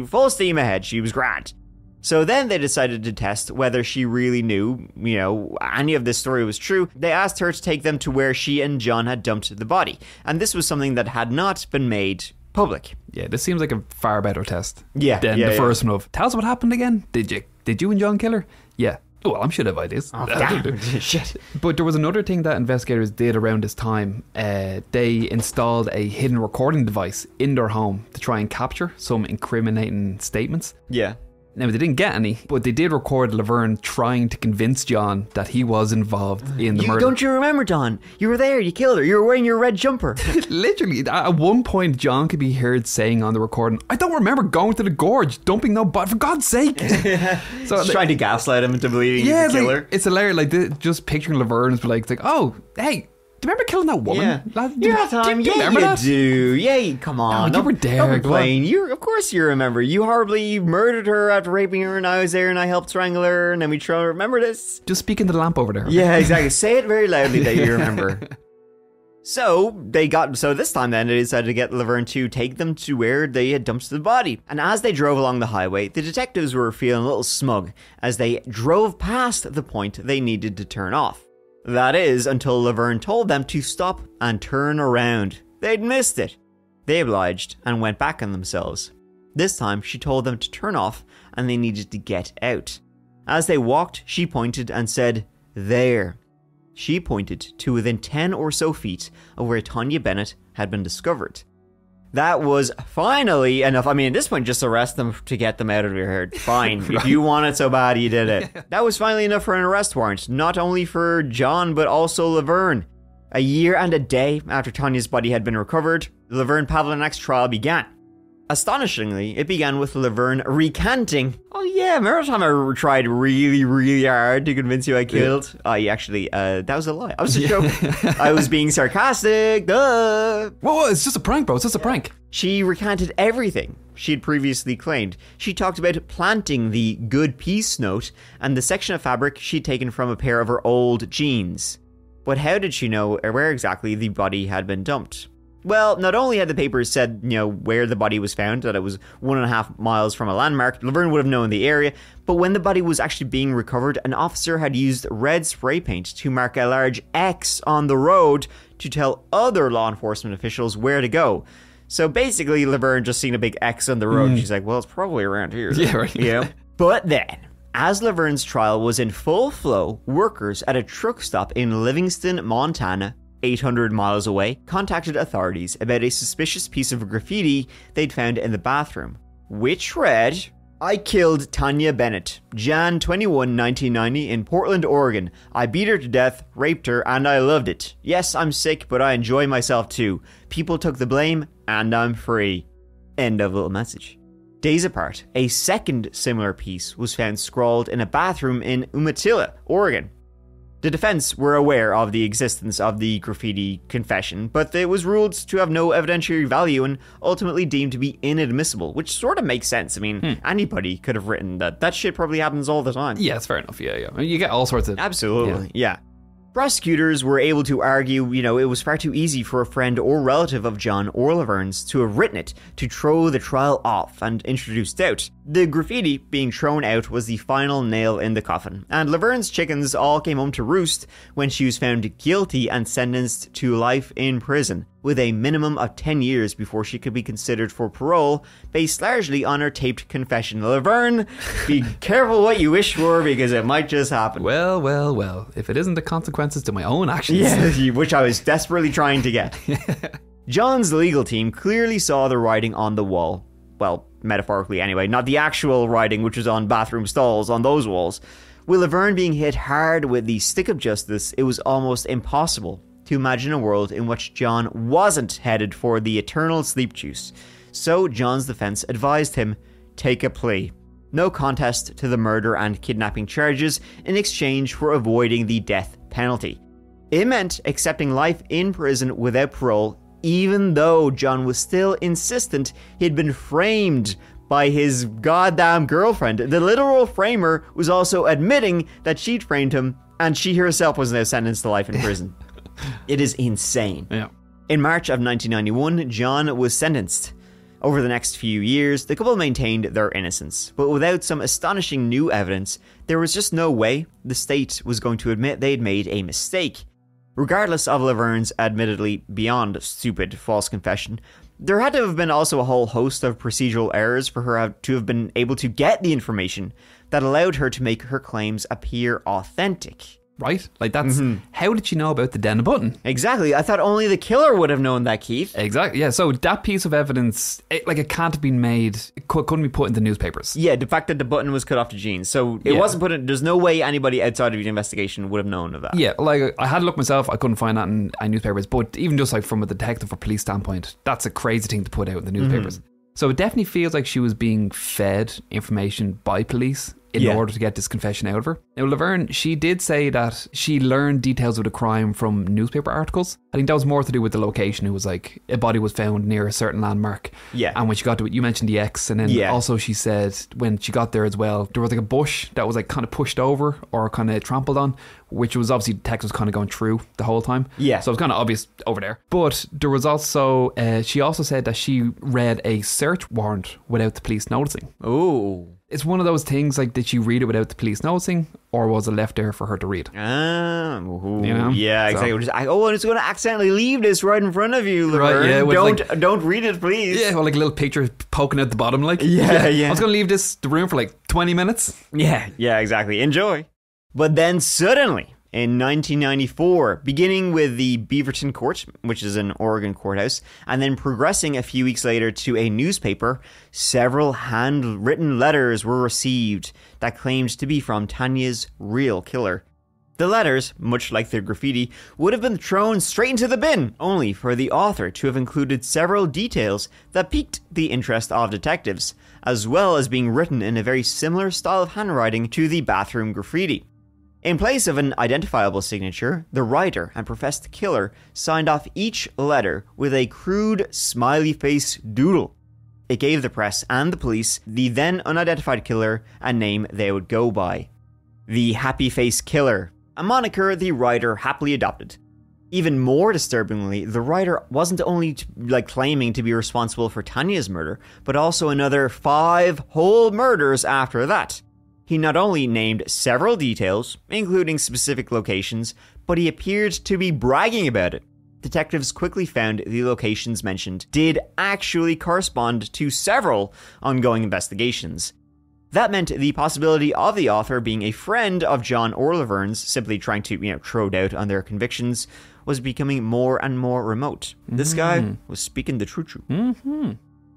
full steam ahead. She was grand. So then they decided to test whether she really knew, any of this story was true. They asked her to take them to where she and John had dumped the body. And this was something that had not been made public. Yeah, this seems like a far better test than the first one of, tell us what happened again. Did you and John kill her? Yeah. Oh, well, I'm sure have ideas. Oh, damn. Shit. But there was another thing that investigators did around this time. They installed a hidden recording device in their home to try and capture some incriminating statements. Yeah. Now, they didn't get any, but they did record Laverne trying to convince John that he was involved in the murder. Don't you remember, Don? You were there, you killed her, you were wearing your red jumper. Literally, at one point, John could be heard saying on the recording, I don't remember going to the gorge, dumping no body, for God's sake. So trying to gaslight him into believing he's a killer. It's hilarious, just picturing Laverne is like, oh, hey, do you remember killing that woman? Yeah, Tom, do you remember that? do. Yeah, come on. You were there. Don't complain. Of course you remember. You horribly murdered her after raping her, and I was there, and I helped strangle her, and then we remember this? Just speak into the lamp over there. Yeah, exactly. Say it very loudly that you remember. So this time then they decided to get Laverne to take them to where they had dumped the body. And as they drove along the highway, the detectives were feeling a little smug as they drove past the point they needed to turn off. That is, until Laverne told them to stop and turn around. They'd missed it. They obliged and went back on themselves. This time she told them to turn off and they needed to get out. As they walked, she pointed and said, "There." She pointed to within 10 or so feet of where Tanya Bennett had been discovered. That was finally enough. I mean, at this point, just arrest them to get them out of your hair. Fine. Right. If you want it so bad, you did it. That was finally enough for an arrest warrant, not only for John, but also Laverne. A year and a day after Tanya's body had been recovered, the Laverne Pavlinek's trial began. Astonishingly, it began with Laverne recanting. "Oh yeah, remember the time I tried really, really hard to convince you I killed?" Yeah. Actually, that was a lie. I was just joking. I was being sarcastic. Duh. Whoa, it's just a prank, bro. It's just a prank. She recanted everything she had previously claimed. She talked about planting the good peace note and the section of fabric she'd taken from a pair of her old jeans. But how did she know where exactly the body had been dumped? Well, not only had the papers said, where the body was found, that it was 1.5 miles from a landmark, Laverne would have known the area, but when the body was actually being recovered, an officer had used red spray paint to mark a large X on the road to tell other law enforcement officials where to go. So basically, Laverne just seen a big X on the road. She's like, well, it's probably around here. Yeah, right. But then, as Laverne's trial was in full flow, workers at a truck stop in Livingston, Montana, 800 miles away, contacted authorities about a suspicious piece of graffiti they'd found in the bathroom, which read, "I killed Tanya Bennett, Jan 21, 1990 in Portland, Oregon. I beat her to death, raped her, and I loved it. Yes, I'm sick, but I enjoy myself too. People took the blame, and I'm free." End of little message. Days apart, a second similar piece was found scrawled in a bathroom in Umatilla, Oregon. The defense were aware of the existence of the graffiti confession, but it was ruled to have no evidentiary value and ultimately deemed to be inadmissible, which sort of makes sense. I mean, anybody could have written that. That shit probably happens all the time. Yeah, it's fair enough. Yeah. I mean, you get all sorts of... Absolutely, yeah. Prosecutors were able to argue, it was far too easy for a friend or relative of John or Laverne's to have written it to throw the trial off and introduce doubt. The graffiti being thrown out was the final nail in the coffin, and Laverne's chickens all came home to roost when she was found guilty and sentenced to life in prison, with a minimum of 10 years before she could be considered for parole, based largely on her taped confession. Laverne, be careful what you wish for, because it might just happen. Well, if it isn't the consequences to my own actions. Yeah, which I was desperately trying to get. John's legal team clearly saw the writing on the wall. Well, metaphorically anyway, not the actual writing, which was on bathroom stalls on those walls. With Laverne being hit hard with the stick of justice, it was almost impossible to imagine a world in which John wasn't headed for the eternal sleep juice. So John's defense advised him, take a plea. No contest to the murder and kidnapping charges in exchange for avoiding the death penalty. It meant accepting life in prison without parole, even though John was still insistent he'd been framed by his goddamn girlfriend. The literal framer was also admitting that she'd framed him, and she herself was now sentenced to life in prison. It is insane. Yeah. In March of 1991, John was sentenced. Over the next few years, the couple maintained their innocence, but without some astonishing new evidence, there was just no way the state was going to admit they'd made a mistake. Regardless of Laverne's admittedly beyond stupid false confession, there had to have been also a whole host of procedural errors for her to have been able to get the information that allowed her to make her claims appear authentic. Right? Like, that's... How did she know about the den button? Exactly. I thought only the killer would have known that, Keith. Exactly. Yeah, so that piece of evidence, it can't have been made... It couldn't be put in the newspapers. Yeah, the fact that the button was cut off the jeans. So it wasn't put in... There's no way anybody outside of the investigation would have known of that. Yeah, like, I had to look myself. I couldn't find that in newspapers. But even just, like, from a detective or police standpoint, that's a crazy thing to put out in the newspapers. So it definitely feels like she was being fed information by police in order to get this confession out of her. Now, Laverne, she did say that she learned details of the crime from newspaper articles. I think that was more to do with the location. It was like a body was found near a certain landmark. Yeah. And when she got to it, you mentioned the X, and then also she said when she got there as well, there was like a bush that was like kind of pushed over or kind of trampled on, which was obviously detectives kind of going through the whole time. Yeah. So it was kind of obvious over there. But there was also, she also said that she read a search warrant without the police noticing. Oh. It's one of those things, like, did she read it without the police noticing, or was it left there for her to read? You know? So- Yeah, exactly. I'm just going to accidentally leave this right in front of you, Laverne. Right, yeah, with don't read it, please. Yeah, well, like a little picture poking out the bottom, like. Yeah. I was going to leave the room for like 20 minutes. Yeah, exactly. Enjoy. But then suddenly, in 1994, beginning with the Beaverton Court, which is an Oregon courthouse, and then progressing a few weeks later to a newspaper, several handwritten letters were received that claimed to be from Tanya's real killer. The letters, much like their graffiti, would have been thrown straight into the bin, only for the author to have included several details that piqued the interest of detectives, as well as being written in a very similar style of handwriting to the bathroom graffiti. In place of an identifiable signature, the writer and professed killer signed off each letter with a crude smiley face doodle. It gave the press and the police the then unidentified killer a name they would go by: the Happy Face Killer, a moniker the writer happily adopted. Even more disturbingly, the writer wasn't only claiming to be responsible for Tanya's murder, but also another 5 whole murders after that. He not only named several details, including specific locations, but he appeared to be bragging about it. Detectives quickly found the locations mentioned did actually correspond to several ongoing investigations. That meant the possibility of the author being a friend of John or Laverne's, simply trying to, throw doubt on their convictions, was becoming more and more remote. This guy was speaking the true.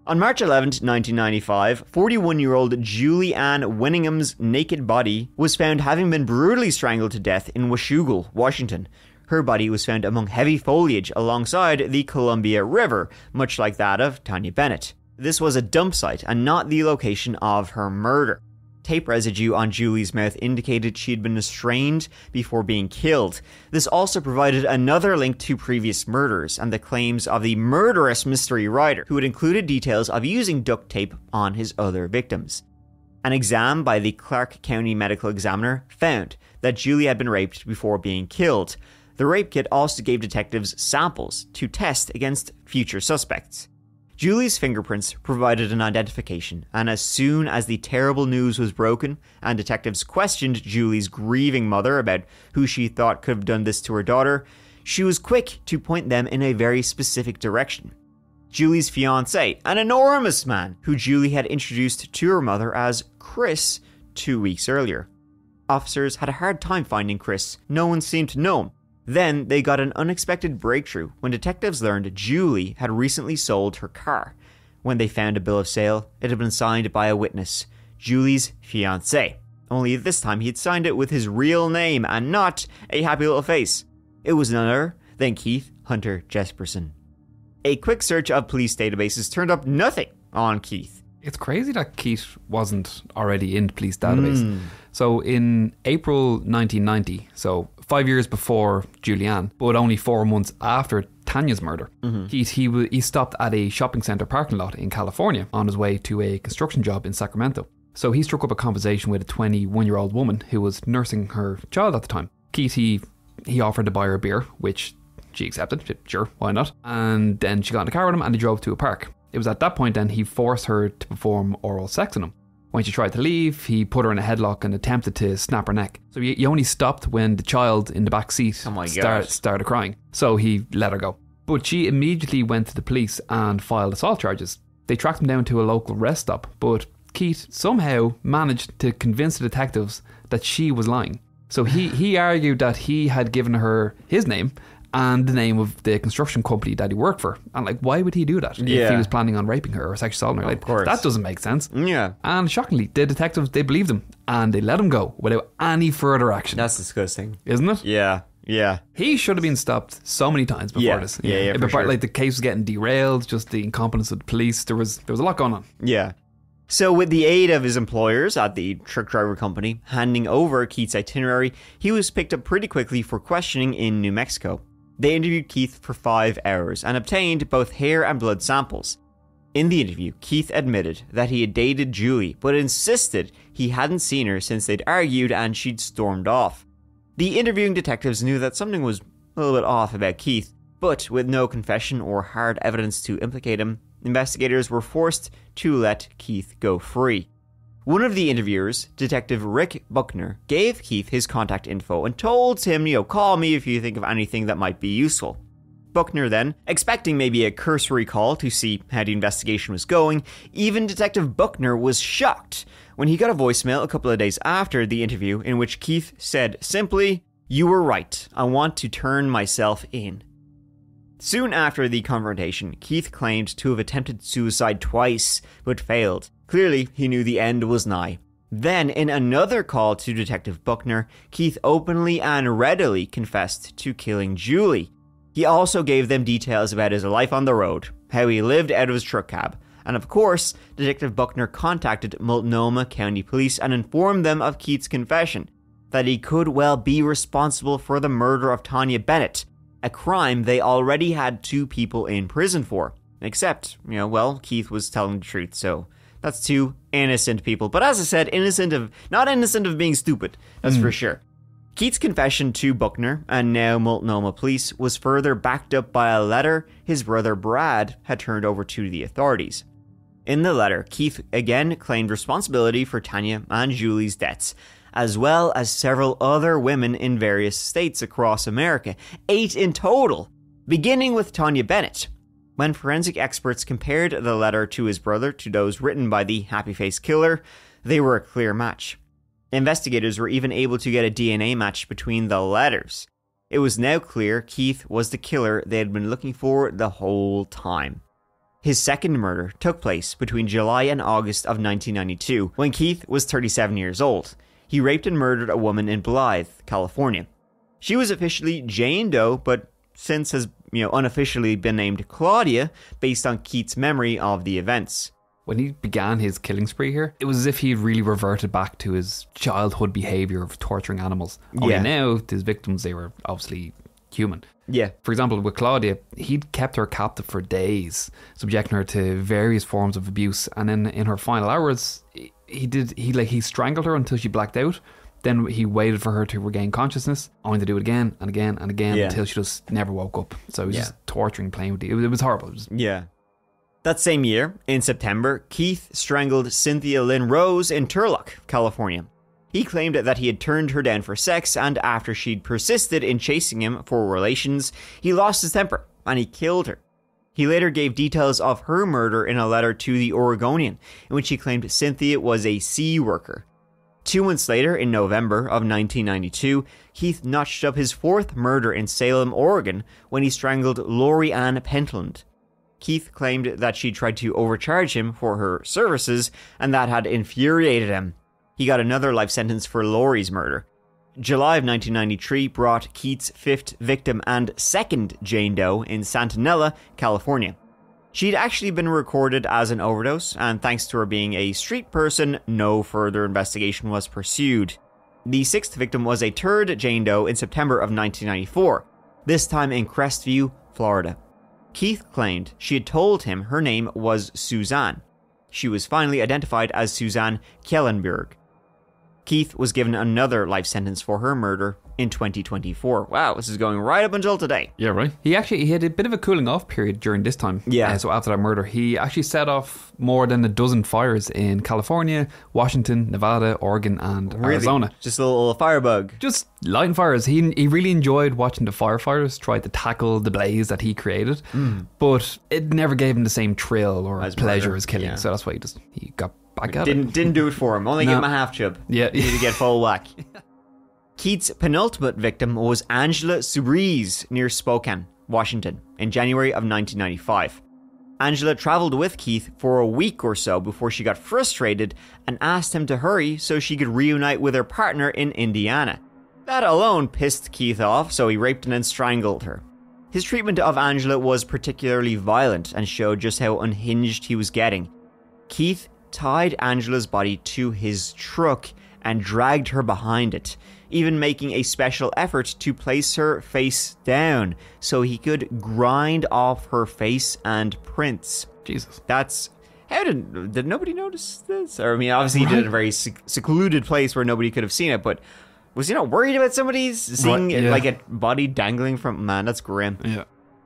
On March 11th, 1995, 41-year-old Julie Ann Winningham's naked body was found having been brutally strangled to death in Washougal, Washington. Her body was found among heavy foliage alongside the Columbia River, much like that of Tanya Bennett. This was a dump site and not the location of her murder. Tape residue on Julie's mouth indicated she had been restrained before being killed. This also provided another link to previous murders and the claims of the murderous mystery writer, who had included details of using duct tape on his other victims. An exam by the Clark County Medical Examiner found that Julie had been raped before being killed. The rape kit also gave detectives samples to test against future suspects. Julie's fingerprints provided an identification, and as soon as the terrible news was broken and detectives questioned Julie's grieving mother about who she thought could have done this to her daughter, she was quick to point them in a very specific direction. Julie's fiancé, an enormous man who Julie had introduced to her mother as Chris 2 weeks earlier. Officers had a hard time finding Chris. No one seemed to know him. Then they got an unexpected breakthrough when detectives learned Julie had recently sold her car. When they found a bill of sale, it had been signed by a witness, Julie's fiancé. Only this time he had signed it with his real name and not a happy little face. It was none other than Keith Hunter Jesperson. A quick search of police databases turned up nothing on Keith. It's crazy that Keith wasn't already in the police database. So in April 1990, so 5 years before Julianne, but only 4 months after Tanya's murder, Keith, he stopped at a shopping centre parking lot in California on his way to a construction job in Sacramento. So he struck up a conversation with a 21-year-old woman who was nursing her child at the time. Keith, he offered to buy her a beer, which she accepted. Sure, why not? And then she got in the car with him and they drove to a park. It was at that point then he forced her to perform oral sex on him. When she tried to leave, he put her in a headlock and attempted to snap her neck. So he only stopped when the child in the back seat started crying. So he let her go. But she immediately went to the police and filed assault charges. They tracked him down to a local rest stop, but Keith somehow managed to convince the detectives that she was lying. So he argued that he had given her his name and the name of the construction company that he worked for. And why would he do that if he was planning on raping her or sexually assaulting her? Of course. That doesn't make sense. Yeah. And shockingly, the detectives, they believed him and they let him go without any further action. That's disgusting. Isn't it? Yeah. He should have been stopped so many times before this. For sure. The case was getting derailed, just the incompetence of the police. There was a lot going on. Yeah. So with the aid of his employers at the truck driver company handing over Keith's itinerary, he was picked up pretty quickly for questioning in New Mexico. They interviewed Keith for 5 hours and obtained both hair and blood samples. In the interview, Keith admitted that he had dated Julie, but insisted he hadn't seen her since they'd argued and she'd stormed off. The interviewing detectives knew that something was a little bit off about Keith, but with no confession or hard evidence to implicate him, investigators were forced to let Keith go free. One of the interviewers, Detective Rick Buckner, gave Keith his contact info and told him, call me if you think of anything that might be useful. Buckner then, expecting maybe a cursory call to see how the investigation was going, even Detective Buckner was shocked when he got a voicemail a couple of days after the interview in which Keith said simply, "You were right, I want to turn myself in." Soon after the confrontation, Keith claimed to have attempted suicide twice, but failed. Clearly, he knew the end was nigh. Then, in another call to Detective Buckner, Keith openly and readily confessed to killing Julie. He also gave them details about his life on the road, how he lived out of his truck cab, and of course, Detective Buckner contacted Multnomah County Police and informed them of Keith's confession, that he could well be responsible for the murder of Tanya Bennett, a crime they already had 2 people in prison for. Except, Keith was telling the truth, so that's 2 innocent people. But as I said, not innocent of being stupid, that's for sure. Keith's confession to Buckner, and now Multnomah Police, was further backed up by a letter his brother Brad had turned over to the authorities. In the letter, Keith again claimed responsibility for Tanya and Julie's deaths, as well as several other women in various states across America, 8 in total, beginning with Tanya Bennett. When forensic experts compared the letter to his brother to those written by the Happy Face Killer, they were a clear match. Investigators were even able to get a DNA match between the letters. It was now clear Keith was the killer they had been looking for the whole time. His second murder took place between July and August of 1992, when Keith was 37 years old. He raped and murdered a woman in Blythe, California. She was officially Jane Doe, but since has unofficially been named Claudia, based on Keith's memory of the events. When he began his killing spree here, it was as if he had really reverted back to his childhood behaviour of torturing animals. Only now, his victims, they were obviously human. Yeah. For example, with Claudia, he'd kept her captive for days, subjecting her to various forms of abuse, and then in her final hours, he strangled her until she blacked out. Then he waited for her to regain consciousness, only to do it again and again and again until she just never woke up. So he was just torturing, playing with it was horrible. That same year, in September, Keith strangled Cynthia Lynn Rose in Turlock, California. He claimed that he had turned her down for sex, and after she'd persisted in chasing him for relations, he lost his temper and he killed her. He later gave details of her murder in a letter to the Oregonian, in which he claimed Cynthia was a sea worker. 2 months later, in November of 1992, Keith notched up his 4th murder in Salem, Oregon, when he strangled Lori Ann Pentland. Keith claimed that she tried to overcharge him for her services, and that had infuriated him. He got another life sentence for Lori's murder. July of 1993 brought Keith's 5th victim and 2nd Jane Doe in Santanella, California. She'd actually been recorded as an overdose, and thanks to her being a street person, no further investigation was pursued. The 6th victim was a 3rd Jane Doe in September of 1994, this time in Crestview, Florida. Keith claimed she had told him her name was Suzanne. She was finally identified as Suzanne Kellenberg. Keith was given another life sentence for her murder in 2024. Wow, this is going right up until today. Yeah, right. He had a bit of a cooling off period during this time. Yeah. So after that murder, he actually set off more than a dozen fires in California, Washington, Nevada, Oregon, and Arizona. Just a little firebug. Just lighting fires. He really enjoyed watching the firefighters try to tackle the blaze that he created, but it never gave him the same thrill or pleasure as killing. So that's why he got back at it. Didn't do it for him. Only give him a half chub. Yeah. Need to get full whack. Keith's penultimate victim was Angela Subriz near Spokane, Washington, in January of 1995. Angela traveled with Keith for a week or so before she got frustrated and asked him to hurry so she could reunite with her partner in Indiana. That alone pissed Keith off, so he raped and then strangled her. His treatment of Angela was particularly violent and showed just how unhinged he was getting. Keith tied Angela's body to his truck and dragged her behind it, even making a special effort to place her face down so he could grind off her face and prints. Jesus. That's... How did nobody notice this? Or, I mean, obviously he did it in a very secluded place where nobody could have seen it, but was he not worried about somebody seeing like a body dangling from... Man, that's grim. Yeah.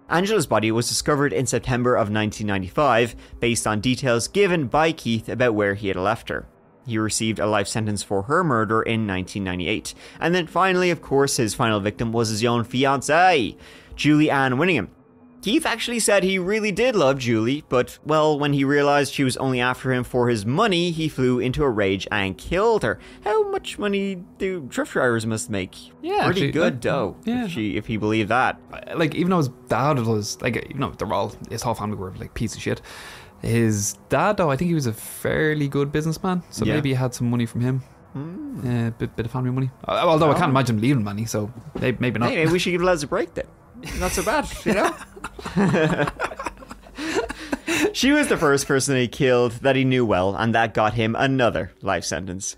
Angela's body was discovered in September of 1995 based on details given by Keith about where he had left her. He received a life sentence for her murder in 1998. And then finally, of course, his final victim was his own fiancée, Julie Ann Winningham. Keith actually said he really did love Julie, but, well, when he realized she was only after him for his money, he flew into a rage and killed her. How much money do truck drivers must make? Yeah, pretty actually, good dough. yeah. If he believed that. Like, even though his dad was, like, you know, his whole family were, like, piece of shit. His dad, though, I think he was a fairly good businessman, so maybe he had some money from him. Bit of family money. Although I can't imagine him leaving money, so maybe not. Hey, maybe we should give Les a break then. Not so bad, you know? She was the first person he killed that he knew well, and that got him another life sentence.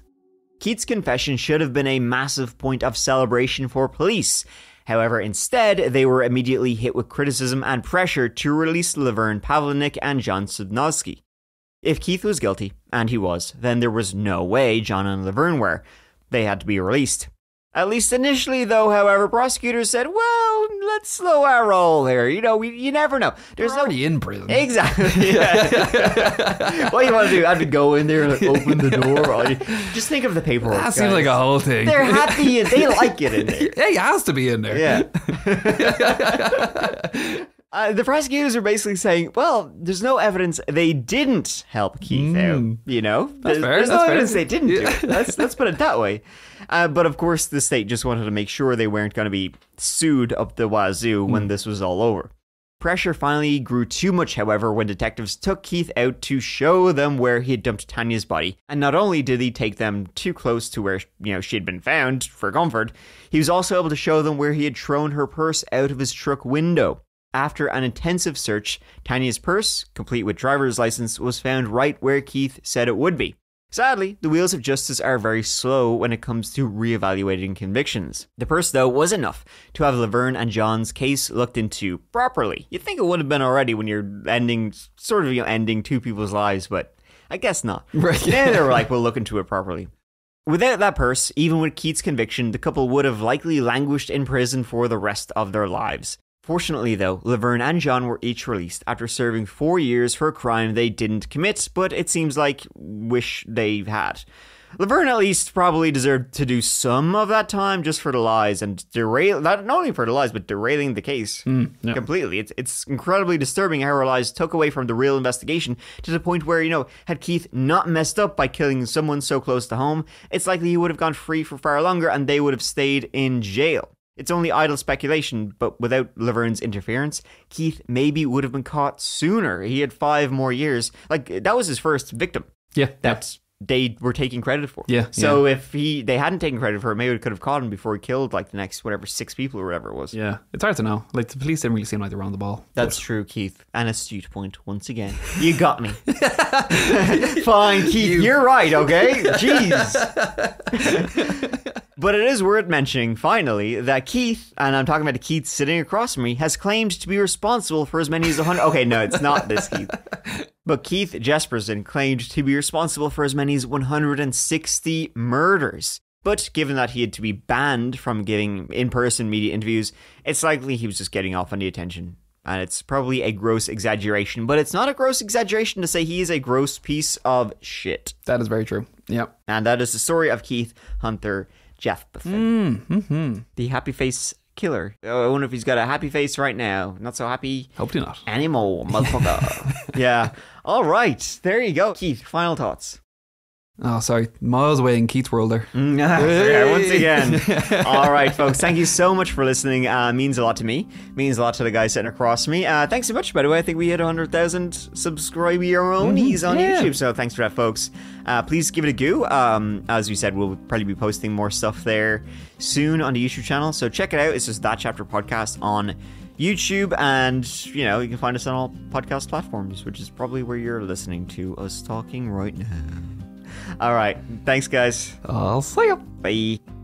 Keith's confession should have been a massive point of celebration for police. However, instead, they were immediately hit with criticism and pressure to release Laverne Pavlinick and John Subnowski. If Keith was guilty, and he was, then there was no way John and Laverne were. They had to be released. At least initially, though, however, prosecutors said, well, let's slow our roll here. You know, you never know. They're already in prison. Exactly. Yeah. What do you want to do? I have to go in there and like, open the door. Just think of the paperwork. That seems like a whole thing. They're happy. They like it in there. Yeah, he has to be in there. Yeah. The prosecutors are basically saying, well, there's no evidence they didn't help Keith out, you know? That's fair. There's no evidence they didn't do it. Let's put it that way. But of course, the state just wanted to make sure they weren't going to be sued up the wazoo when this was all over. Pressure finally grew too much, however, when detectives took Keith out to show them where he had dumped Tanya's body. And not only did he take them too close to where, she had been found for comfort, he was also able to show them where he had thrown her purse out of his truck window. After an intensive search, Tanya's purse, complete with driver's license, was found right where Keith said it would be. Sadly, the wheels of justice are very slow when it comes to re-evaluating convictions. The purse, though, was enough to have Laverne and John's case looked into properly. You'd think it would have been already when you're ending two people's lives, but I guess not. Right. Yeah, they were like, we'll look into it properly. Without that purse, even with Keith's conviction, the couple would have likely languished in prison for the rest of their lives. Fortunately, though, Laverne and John were each released after serving 4 years for a crime they didn't commit, but it seems like wish they had. Laverne at least probably deserved to do some of that time just for the lies and not only for the lies, but derailing the case completely. It's incredibly disturbing how her lies took away from the real investigation to the point where, had Keith not messed up by killing someone so close to home, it's likely he would have gone free for far longer and they would have stayed in jail. It's only idle speculation, but without Laverne's interference, Keith maybe would have been caught sooner. He had 5 more years. Like, that was his first victim. Yeah. They were taking credit for. Yeah. So if they hadn't taken credit for it, maybe we could have caught him before he killed, like, the next, 6 people or whatever it was. Yeah. It's hard to know. Like, the police didn't really seem like they were on the ball. That's true, Keith. An astute point, once again. You got me. Fine, Keith. You're right, okay? Jeez. But it is worth mentioning, finally, that Keith, and I'm talking about Keith sitting across from me, has claimed to be responsible for as many as 100... Okay, no, it's not this Keith. But Keith Jesperson claimed to be responsible for as many as 160 murders. But given that he had to be banned from giving in-person media interviews, it's likely he was just getting off on the attention. And it's probably a gross exaggeration, but it's not a gross exaggeration to say he is a gross piece of shit. That is very true. Yep. And that is the story of Keith Hunter Jesperson, the happy face killer. I wonder if he's got a happy face right now. Not so happy. Hopefully not. Anymore, motherfucker. Yeah. All right. There you go. Keith, final thoughts. Oh, sorry. Miles away in Keith's world there. Yeah, once again. All right, folks. Thank you so much for listening. Means a lot to me. Means a lot to the guy sitting across from me. Thanks so much, by the way. I think we hit 100,000 subscriber-onies on YouTube. So thanks for that, folks. Please give it a go. As we said, we'll probably be posting more stuff there soon on the YouTube channel. So check it out. It's just That Chapter Podcast on YouTube, and you can find us on all podcast platforms, which is probably where you're listening to us talking right now. All right, thanks guys. I'll see you. Bye.